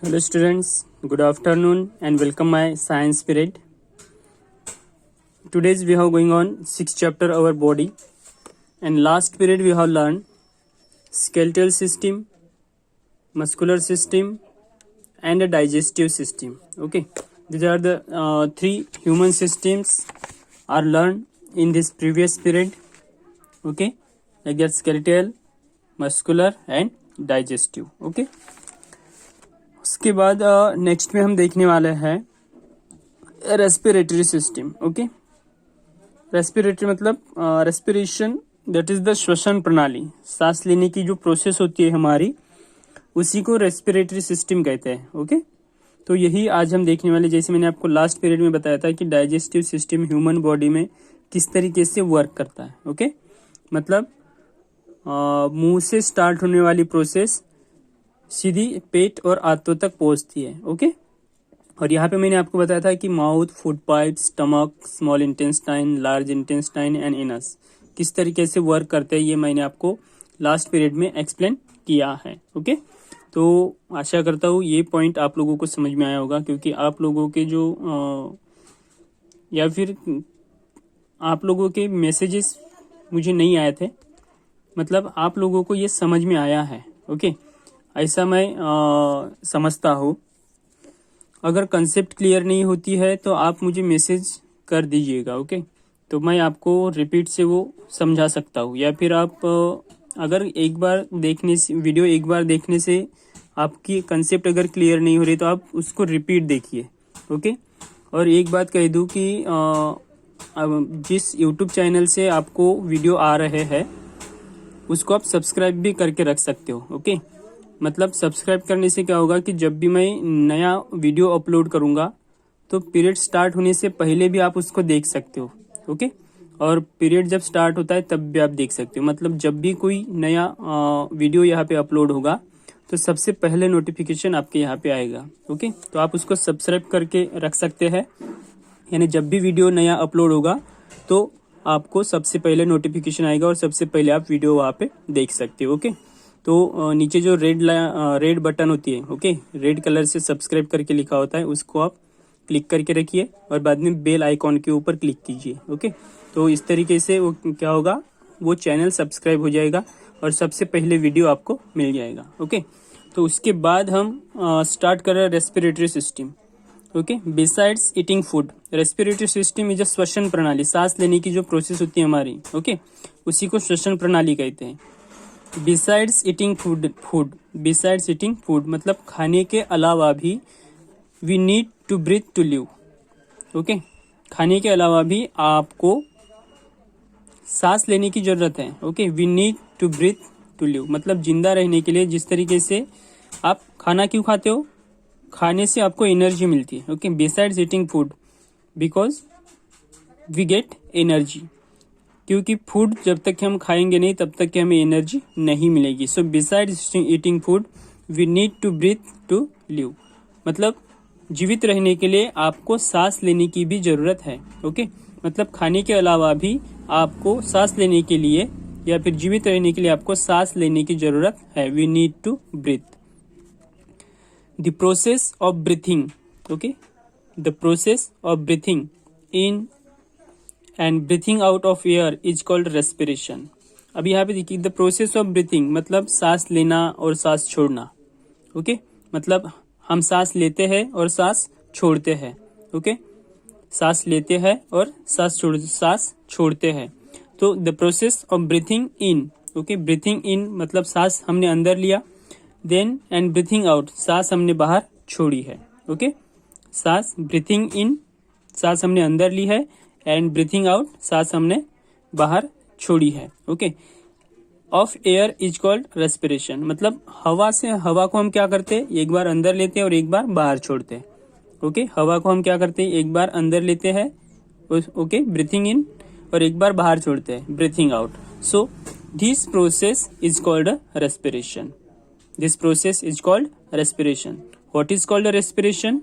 Hello students, good afternoon and welcome my science period. Today's we have going on 6th chapter our body, and last period we have learned skeletal system, muscular system and a digestive system. Okay, these are the three human systems are learned in this previous period. Okay, like that skeletal, muscular and digestive. Okay, उसके बाद next में हम देखने वाले हैं respiratory system. Okay, respiratory मतलब respiration that is the श्वसन प्रणाली, सांस लेने की जो प्रोसेस होती है हमारी, उसी को रेस्पिरेटरी सिस्टम कहते हैं. ओके, तो यही आज हम देखने वाले. जैसे मैंने आपको लास्ट पीरियड में बताया था कि डाइजेस्टिव सिस्टम ह्यूमन बॉडी में किस तरीके से वर्क करता है. ओके, मतलब मुंह से स्टार्ट होने वाली प्रोसेस सीधी पेट और आंतों तक पहुंचती है. ओके, और यहाँ पे मैंने आपको बताया था कि mouth, food pipe, stomach, small intestine, large intestine and anus किस तरीके से वर्क करते हैं, ये मैंने आपको लास्ट पीरियड में एक्सप्लेन किया है. ओके, तो आशा करता हूँ ये पॉइंट आप लोगों को समझ में आया होगा, क्योंकि आप लोगों के जो या फिर आप लोगों के मैसेजेस मुझे नहीं आए थे, मतलब आप लोगों को ये समझ में आया है. ओके, ऐसा मैं समझता हूँ. अगर कंसेप्ट क्लियर नहीं होती है तो आप मुझे मैसेज कर दीजिएगा. ओके, तो मैं आपको रिपीट से वो समझा सकता हूँ, या फिर आप अगर एक बार देखने से वीडियो एक बार देखने से आपकी कंसेप्ट अगर क्लियर नहीं हो रही तो आप उसको रिपीट देखिए. ओके, और एक बात कह दूँ कि जिस यूट्यूब चैनल से आपको वीडियो आ रहे हैं उसको आप सब्सक्राइब भी करके रख सकते हो. ओके, मतलब सब्सक्राइब करने से क्या होगा कि जब भी मैं नया वीडियो अपलोड करूंगा तो पीरियड स्टार्ट होने से पहले भी आप उसको देख सकते हो. ओके, और पीरियड जब स्टार्ट होता है तब भी आप देख सकते हो. मतलब जब भी कोई नया वीडियो यहाँ पे अपलोड होगा तो सबसे पहले नोटिफिकेशन आपके यहाँ पे आएगा. ओके, तो आप उसको सब्सक्राइब करके रख सकते हैं, यानी जब भी वीडियो नया अपलोड होगा तो आपको सबसे पहले नोटिफिकेशन आएगा और सबसे पहले आप वीडियो वहाँ पे देख सकते हो. ओके, तो नीचे जो रेड बटन होती है, ओके, रेड कलर से सब्सक्राइब करके लिखा होता है, उसको आप क्लिक करके रखिए और बाद में बेल आइकॉन के ऊपर क्लिक कीजिए. ओके, तो इस तरीके से वो क्या होगा, वो चैनल सब्सक्राइब हो जाएगा और सबसे पहले वीडियो आपको मिल जाएगा. ओके, तो उसके बाद हम स्टार्ट कर रहे हैं respiratory system. Okay, besides eating food, respiratory system is श्वसन प्रणाली, सांस लेने की जो प्रोसेस होती है हमारी, ओके, उसी को श्वसन प्रणाली कहते हैं. Besides eating food, besides eating food मतलब खाने के अलावा भी we need to breathe to live. Okay, खाने के अलावा भी आपको सांस लेने की जरूरत है. Okay, we need to breathe to live मतलब जिंदा रहने के लिए. जिस तरीके से आप खाना क्यों खाते हो, खाने से आपको एनर्जी मिलती है. Okay, besides eating food because we get energy, क्योंकि फूड जब तक हम खाएंगे नहीं तब तक हमें एनर्जी नहीं मिलेगी. So besides eating food we need to breathe to live मतलब जीवित रहने के लिए आपको सांस लेने की भी जरूरत है. ओके, मतलब खाने के अलावा भी आपको सांस लेने के लिए या फिर जीवित रहने के लिए आपको सांस लेने की जरूरत है. We need to breathe. The process of breathing, okay, the process of breathing in and breathing out of air is called respiration. अभी यहाँ पे देखिए, द प्रोसेस ऑफ ब्रीथिंग मतलब सांस लेना और सांस छोड़ना. ओके, मतलब हम सांस लेते हैं और सांस छोड़ते हैं. ओके, सांस लेते हैं और सांस छोड़ते हैं. तो the process of breathing in, okay, breathing इन मतलब सांस हमने अंदर लिया, देन एंड ब्रीथिंग आउट सांस हमने बाहर छोड़ी है. ओके, सांस ब्रीथिंग इन सांस हमने अंदर ली है एंड ब्रीथिंग आउट सांस हमने बाहर छोड़ी है. Okay, of air is called respiration मतलब हवा को हम क्या करते हैं, एक बार अंदर लेते हैं और एक बार बाहर छोड़ते हैं. ओके, हवा को हम क्या करते हैं, एक बार अंदर लेते हैं, ओके, ब्रीथिंग इन, और एक बार बाहर छोड़ते हैं, breathing out. So this process is called respiration. This process is called respiration. What is called respiration?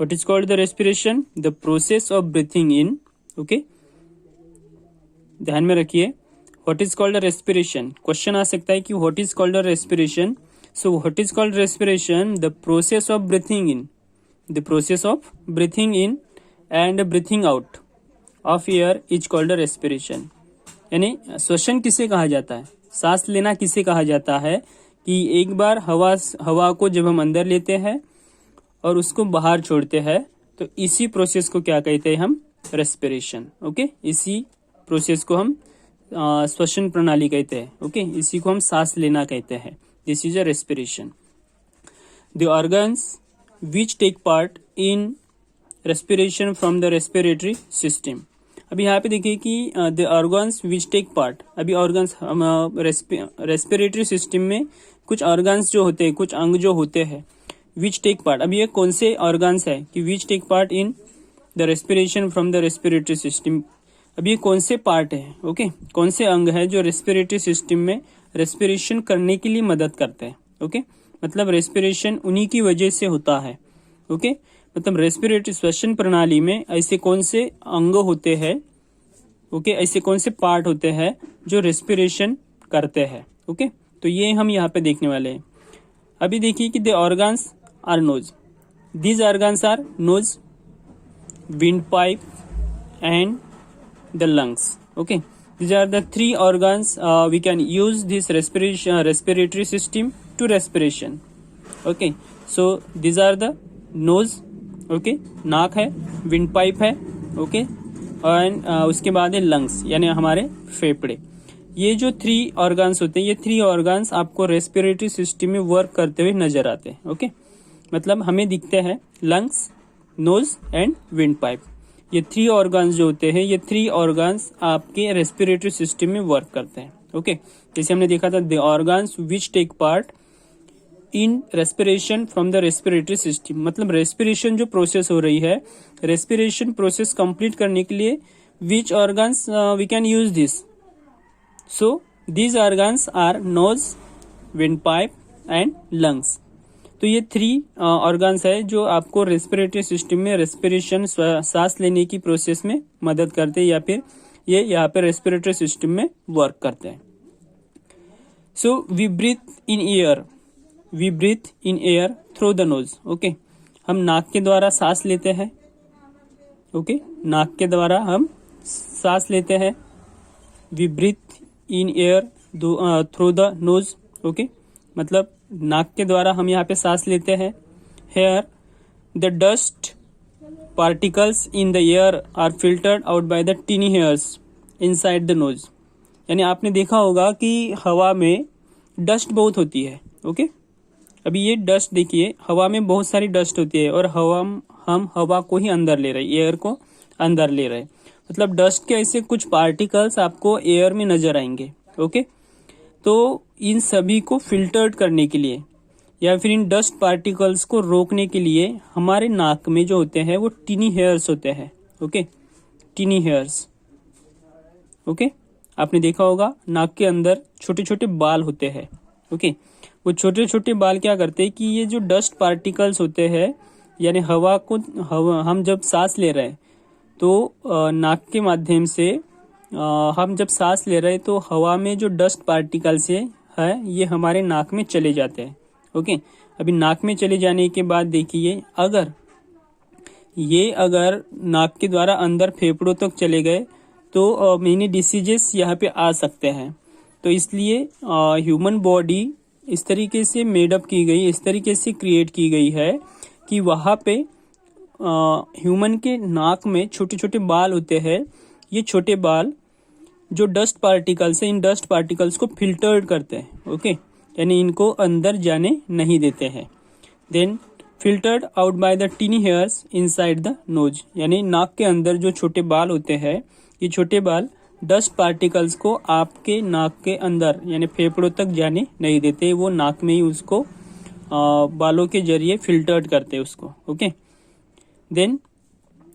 What is called the respiration? The process of breathing in. Okay, ध्यान में रखिए. What is called a respiration? Question आ सकता है कि what is called a respiration? So what is called respiration? The process of breathing in, the process of breathing in and breathing out of air is called a respiration. यानी श्वसन किसे कहा जाता है, सांस लेना किसे कहा जाता है, कि एक बार हवा को जब हम अंदर लेते हैं और उसको बाहर छोड़ते हैं, तो इसी प्रोसेस को क्या कहते हैं हम, रेस्पिरेशन. ओके, इसी प्रोसेस को हम श्वसन प्रणाली कहते हैं. ओके, इसी को हम सांस लेना कहते हैं. This is a respiration. The organs which take part in respiration from the respiratory system. अभी यहाँ पे देखिए कि the organs which take part. अभी ऑर्गन्स रेस्पिरेटरी सिस्टम में कुछ ऑर्गन्स जो होते हैं, कुछ अंग जो होते हैं, विच टेक पार्ट. अभी ये कौन से ऑर्गन्स है कि which take part in the respiration from the respiratory system. अभी ये कौन से पार्ट है, ओके, कौन से अंग है जो रेस्पिरेटरी सिस्टम में रेस्पिरेशन करने के लिए मदद करते हैं. ओके, मतलब रेस्पिरेशन उन्हीं की वजह से होता है. ओके, मतलब रेस्पिरेटरी श्वसन प्रणाली में ऐसे कौन से अंग होते हैं, ओके, ऐसे कौन से पार्ट होते हैं जो रेस्पिरेशन करते हैं. ओके, तो ये हम यहाँ पे देखने वाले हैं. अभी देखिए कि the organs are knows. These organs are nose, windpipe and the lungs. Okay, these are the three organs we can use this respiratory system to respiration. Okay, so these are the nose, okay, नाक है, wind pipe है, okay, and उसके बाद है lungs यानी हमारे फेफड़े. ये जो 3 organs होते हैं, ये 3 organs आपको respiratory system में वर्क करते हुए नजर आते हैं. ओके, मतलब हमें दिखते हैं lungs, nose and wind pipe. ये 3 ऑर्गन्स जो होते हैं, ये 3 ऑर्गन्स आपके रेस्पिरेटरी सिस्टम में वर्क करते हैं. ओके, जैसे हमने देखा था the organs which take part in respiration from the respiratory system. मतलब रेस्पिरेशन जो प्रोसेस हो रही है, रेस्पिरेशन प्रोसेस कंप्लीट करने के लिए which organs we can use this. So these organs are nose, windpipe and lungs. तो ये 3 ऑर्गन्स है जो आपको रेस्पिरेटरी सिस्टम में रेस्पिरेशन, सांस लेने की प्रोसेस में मदद करते हैं, या फिर ये यहाँ पे रेस्पिरेटरी सिस्टम में वर्क करते हैं. So we breathe in air, we breathe in air through the nose. Okay, हम नाक के द्वारा सांस लेते हैं. ओके, नाक के द्वारा हम सांस लेते हैं. We breathe in air through the nose. Okay, मतलब नाक के द्वारा हम यहाँ पे सांस लेते हैं. Here the dust particles in the air are filtered out by the tiny hairs inside the nose. यानी आपने देखा होगा कि हवा में डस्ट बहुत होती है. ओके, अभी ये डस्ट देखिए, हवा में बहुत सारी डस्ट होती है और हम हवा को ही अंदर ले रहे हैं, एयर को अंदर ले रहे हैं. मतलब डस्ट के ऐसे कुछ पार्टिकल्स आपको एयर में नजर आएंगे. ओके, तो इन सभी को फिल्टर्ड करने के लिए या फिर इन डस्ट पार्टिकल्स को रोकने के लिए हमारे नाक में जो होते हैं वो टीनी हेयर्स होते हैं. Okay, tiny hairs. ओके, आपने देखा होगा नाक के अंदर छोटे छोटे बाल होते हैं. ओके, वो छोटे छोटे बाल क्या करते हैं कि ये जो डस्ट पार्टिकल्स होते हैं, यानी हवा हम जब सांस ले रहे हैं तो नाक के माध्यम से हम जब सांस ले रहे हैं तो हवा में जो डस्ट पार्टिकल्स है ये हमारे नाक में चले जाते हैं. ओके, अभी नाक में चले जाने के बाद देखिए, अगर नाक के द्वारा अंदर फेफड़ों तक चले गए तो मेनी डिसीजेस यहाँ पे आ सकते हैं. तो इसलिए ह्यूमन बॉडी इस तरीके से मेडअप की गई, इस तरीके से क्रिएट की गई है कि वहाँ पे ह्यूमन के नाक में छोटे छोटे बाल होते हैं. ये छोटे बाल जो डस्ट पार्टिकल्स है, इन डस्ट पार्टिकल्स को फिल्टर्ड करते हैं. ओके, यानी इनको अंदर जाने नहीं देते हैं. Then filtered out by the tiny hairs inside the nose. यानी नाक के अंदर जो छोटे बाल होते हैं, ये छोटे बाल डस्ट पार्टिकल्स को आपके नाक के अंदर यानी फेफड़ों तक जाने नहीं देते. वो नाक में ही उसको बालों के जरिए फिल्टर्ड करते हैं उसको. Okay, then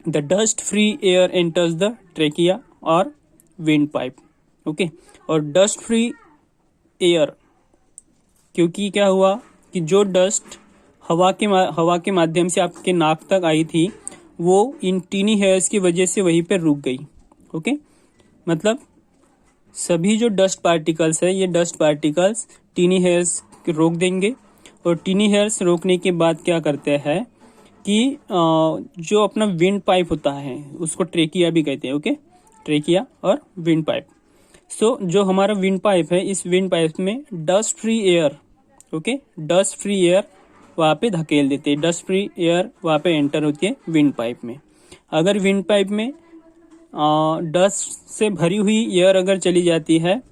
the dust free air enters the trachea और विंड पाइप. ओके, और डस्ट फ्री एयर, क्योंकि क्या हुआ कि जो डस्ट हवा के माध्यम से आपके नाक तक आई थी वो इन टीनी हेयर्स की वजह से वहीं पे रुक गई. ओके, मतलब सभी जो डस्ट पार्टिकल्स है, ये डस्ट पार्टिकल्स टीनी हेयर्स रोक देंगे और टिनी हेयर्स रोकने के बाद क्या करते हैं कि जो अपना विंड पाइप होता है उसको ट्रेकिया भी कहते हैं, ओके, ट्रेकिया और विंड पाइप। सो जो हमारा विंड पाइप है, इस विंड पाइप में dust free air, okay, dust free air वहाँ पे धकेल देते हैं, डस्ट फ्री एयर वहाँ पे एंटर होती है विंड पाइप में। अगर विंड पाइप में डस्ट से भरी हुई एयर अगर चली जाती है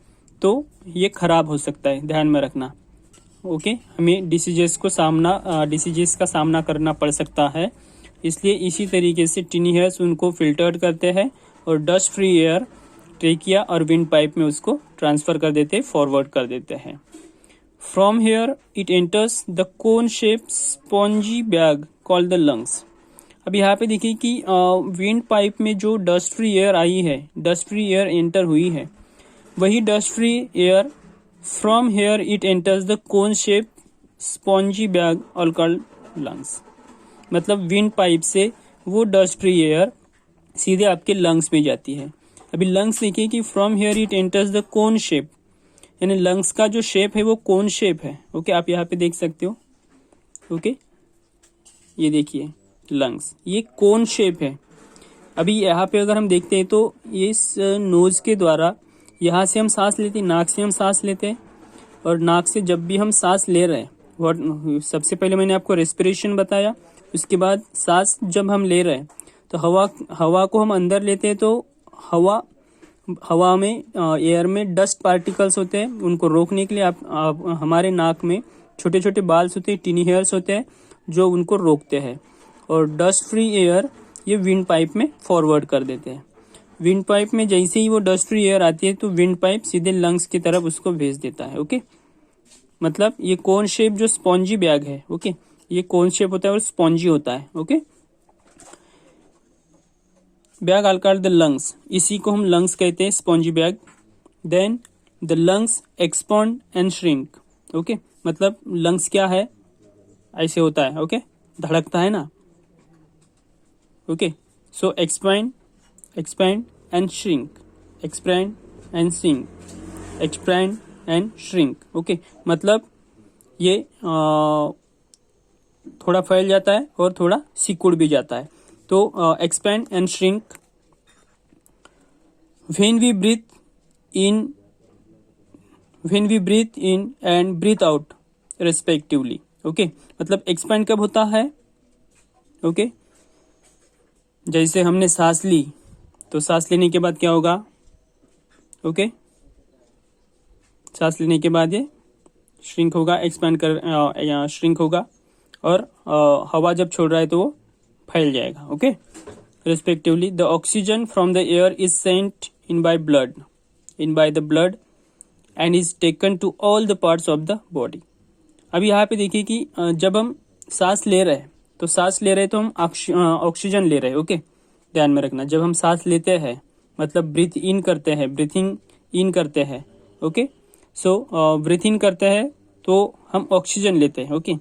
तो ये खराब हो सकता है, ध्यान में रखना, ओके। हमें डिसीजेस का सामना करना पड़ सकता है। इसलिए इसी तरीके से टिनी हेयर्स उनको फिल्टर्ड करते हैं और डस्ट फ्री एयर ट्रेकिया और विंड पाइप में उसको ट्रांसफर कर देते हैं, फॉरवर्ड कर देते हैं। From here it enters the cone shape spongy bag called the lungs. अब यहाँ पे देखिए कि विंड पाइप में जो डस्ट फ्री एयर आई है, डस्ट फ्री एयर एंटर हुई है, वही dust free air from here it enters the cone shape spongy bag all called lungs. मतलब विंड पाइप से वो डस्ट फ्री एयर सीधे आपके लंग्स में जाती है। अभी लंग्स देखिए कि from here it enters the cone shape, यानी लंग्स का जो शेप है वो कोन शेप है, ओके। आप यहाँ पे देख सकते हो, ओके, ये देखिए लंग्स, ये कोन शेप है। अभी यहाँ पे अगर हम देखते हैं तो ये इस नोज के द्वारा यहाँ से हम सांस लेते हैं, नाक से हम सांस लेते हैं, और नाक से जब भी हम सांस ले रहे हैं, सबसे पहले मैंने आपको रेस्पिरेशन बताया, उसके बाद सांस जब हम ले रहे हैं तो हवा को हम अंदर लेते हैं, तो हवा में एयर में डस्ट पार्टिकल्स होते हैं, उनको रोकने के लिए आप हमारे नाक में छोटे छोटे बाल्स होते हैं, टिनी हेयर्स होते हैं जो उनको रोकते हैं, और डस्ट फ्री एयर ये विंड पाइप में फॉरवर्ड कर देते हैं। विंड पाइप में जैसे ही वो डस्ट फ्री एयर आती है तो विंड पाइप सीधे लंग्स की तरफ उसको भेज देता है, ओके। मतलब ये कोन शेप जो स्पॉन्जी बैग है, ओके, ये कोन शेप होता है और स्पॉन्जी होता है, okay. Bag are called the lungs, इसी को हम लंग्स कहते हैं, spongy bag. Then the lungs expand and shrink, okay. मतलब लंग्स क्या है, ऐसे होता है, ओके, धड़कता है ना, okay. So expand and shrink, expand and shrink, expand and shrink, okay. मतलब ये थोड़ा फैल जाता है और थोड़ा सिकुड़ भी जाता है। तो expand and shrink when we breathe in and breathe out respectively, okay. मतलब एक्सपैंड कब होता है, ओके, जैसे हमने सांस ली तो सांस लेने के बाद क्या होगा, ओके, सांस लेने के बाद ये श्रिंक होगा, श्रिंक होगा, और हवा जब छोड़ रहा है तो वो फैल जाएगा, okay. Respectively the oxygen from the air is sent in by the blood and is taken to all the parts of the body. अभी यहाँ पे देखिए कि जब हम सांस ले रहे हैं तो हम ऑक्सीजन ले रहे हैं, ओके, ध्यान में रखना। जब हम सांस लेते हैं मतलब ब्रीथिंग इन करते हैं, ओके। सो ब्रीथ इन करते हैं तो हम ऑक्सीजन लेते हैं, okay.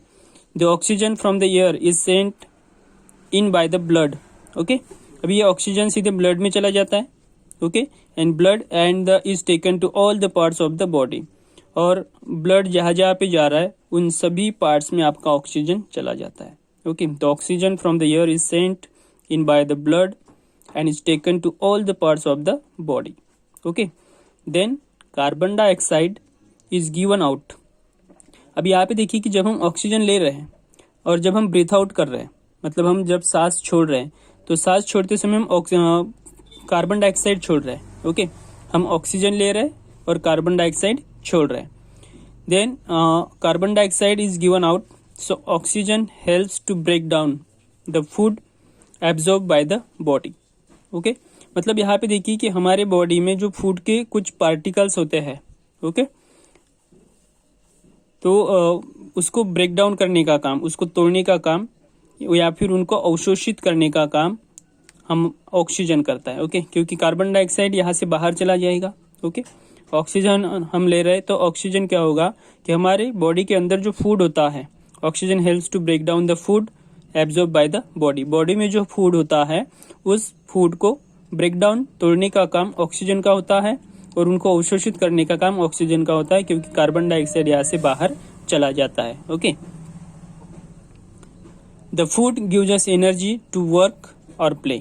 The oxygen from the air is sent in by the blood, okay. अभी ये ऑक्सीजन सीधे ब्लड में चला जाता है, okay, and blood and the is taken to all the parts of the body, और ब्लड जहाँ जहाँ पे जा रहा है उन सभी पार्ट्स में आपका ऑक्सीजन चला जाता है, okay. The oxygen from the air is sent in by the blood and is taken to all the parts of the body, okay. Then carbon dioxide is given out. अब यहाँ पे देखिए कि जब हम ऑक्सीजन ले रहे हैं और जब हम ब्रीथ आउट कर रहे हैं, मतलब हम जब सांस छोड़ रहे हैं तो सांस छोड़ते समय हम कार्बन डाइऑक्साइड छोड़ रहे हैं, ओके। हम ऑक्सीजन ले रहे हैं और कार्बन डाइऑक्साइड छोड़ रहे हैं। Then carbon dioxide is given out, so oxygen helps to break down the food absorb by the body, okay. मतलब यहाँ पे देखिए कि हमारे बॉडी में जो फूड के कुछ पार्टिकल्स होते हैं, ओके, तो उसको ब्रेक डाउन करने का काम, उसको तोड़ने का काम, या फिर उनको अवशोषित करने का काम हम ऑक्सीजन करता है, ओके। क्योंकि कार्बन डाइऑक्साइड यहाँ से बाहर चला जाएगा, ओके। ऑक्सीजन हम ले रहे हैं तो ऑक्सीजन क्या होगा कि हमारे बॉडी के अंदर जो फूड होता है, oxygen helps to break down the food absorb by the body में जो फूड होता है उस फूड को ब्रेक डाउन, तोड़ने का काम ऑक्सीजन का होता है, और उनको अवशोषित करने का काम ऑक्सीजन का होता है, क्योंकि कार्बन डाइऑक्साइड यहाँ से बाहर चला जाता है, okay. The food gives us energy to work और प्ले।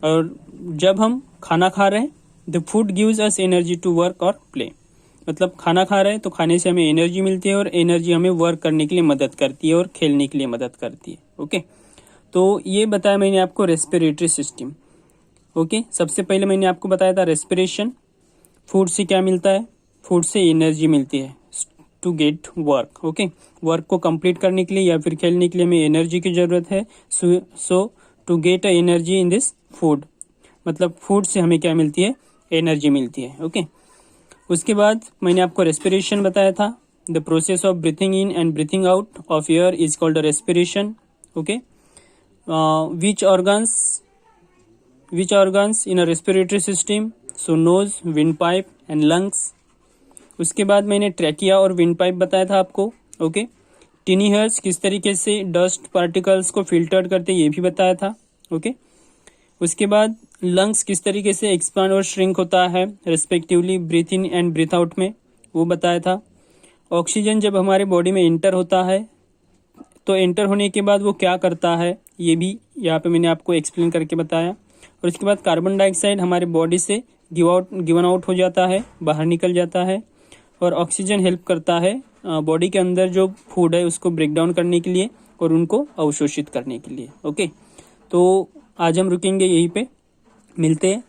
और जब हम खाना खा रहे हैं, the food gives us energy to work और प्ले, मतलब खाना खा रहे हैं तो खाने से हमें एनर्जी मिलती है और एनर्जी हमें वर्क करने के लिए मदद करती है और खेलने के लिए मदद करती है। ओके, तो ये बताया मैंने आपको रेस्पिरेटरी सिस्टम। ओके, सबसे पहले मैंने आपको बताया था रेस्पिरेशन, फूड से क्या मिलता है, फूड से एनर्जी मिलती है to get work. Okay, work को कंप्लीट करने के लिए या फिर खेलने के लिए हमें एनर्जी की जरूरत है। So to get a energy in this food, मतलब फूड से हमें क्या मिलती है, एनर्जी मिलती है। ओके, उसके बाद मैंने आपको रेस्पिरेशन बताया था। The process of breathing in and breathing out of air is called respiration. Okay, which organs in a respiratory system, so nose, windpipe and lungs. उसके बाद मैंने ट्रैकिया और विंड पाइप बताया था आपको। ओके, टिनी हेयर्स किस तरीके से डस्ट पार्टिकल्स को फिल्टर करते ये भी बताया था। ओके, उसके बाद लंग्स किस तरीके से एक्सपांड और श्रिंक होता है respectively breathe in and breathe out में, वो बताया था। ऑक्सीजन जब हमारे बॉडी में एंटर होता है तो एंटर होने के बाद वो क्या करता है ये भी यहाँ पे मैंने आपको एक्सप्लेन करके बताया। और उसके बाद कार्बन डाइऑक्साइड हमारे बॉडी से गिवन आउट हो जाता है, बाहर निकल जाता है, और ऑक्सीजन हेल्प करता है बॉडी के अंदर जो फूड है उसको ब्रेक डाउन करने के लिए और उनको अवशोषित करने के लिए। ओके, तो आज हम रुकेंगे यहीं पे, मिलते हैं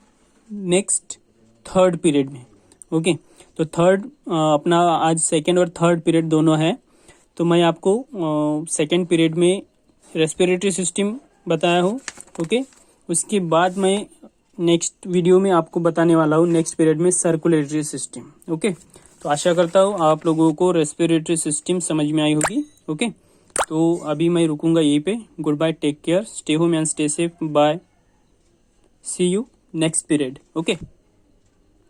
नेक्स्ट थर्ड पीरियड में। ओके, तो थर्ड अपना आज सेकेंड और थर्ड पीरियड दोनों है, तो मैं आपको सेकेंड पीरियड में रेस्पिरेटरी सिस्टम बताया हूँ। ओके, उसके बाद मैं नेक्स्ट वीडियो में आपको बताने वाला हूँ नेक्स्ट पीरियड में सर्कुलेटरी सिस्टम। ओके, तो आशा करता हूँ आप लोगों को रेस्पिरेटरी सिस्टम समझ में आई होगी। ओके, तो अभी मैं रुकूंगा यहीं पे। Goodbye, take care, stay home and stay safe, bye, see you next period. Okay.